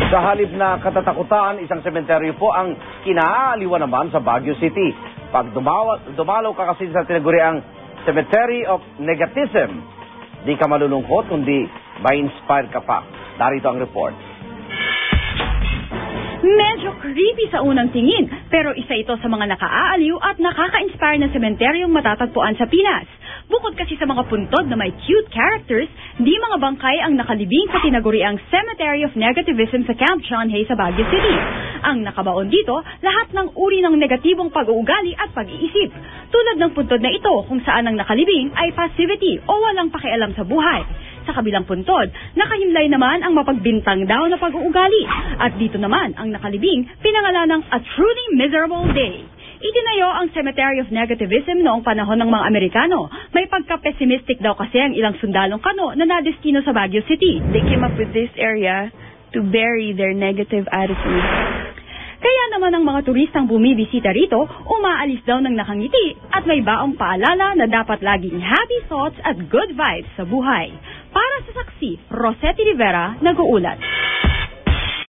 Sa halip na katatakutan, isang sementeryo po ang kinaaliwan naman sa Baguio City. Pag dumalaw ka kasi sa tinaguriang Cemetery of Negativism, di ka malulungkot, kundi ma-inspire ka pa. Narito ang report. Medyo creepy sa unang tingin, pero isa ito sa mga nakaaaliw at nakaka-inspire na sementeryong matatagpuan sa Pinas. Bukod kasi sa mga puntod na may cute characters, di mga bangkay ang nakalibing sa tinaguriang Cemetery of Negativism sa Camp John Hay sa Baguio City. Ang nakabaon dito, lahat ng uri ng negatibong pag-uugali at pag-iisip. Tulad ng puntod na ito kung saan ang nakalibing ay passivity o walang pakialam sa buhay. Sa kabilang puntod, nakahimlay naman ang mapagbintang daw na pag-uugali. At dito naman ang nakalibing pinangalan ng A Truly Miserable Day. Itinayo ang Cemetery of Negativism noong panahon ng mga Amerikano. May pagka-pessimistic daw kasi ang ilang sundalong kano na nadestino sa Baguio City. They came up with this area to bury their negative attitude. Kaya naman ang mga turistang bumibisita rito, umaalis daw ng nakangiti at may baong paalala na dapat laging happy thoughts at good vibes sa buhay. Para sa saksi, Rosetti Rivera, nag-uulat.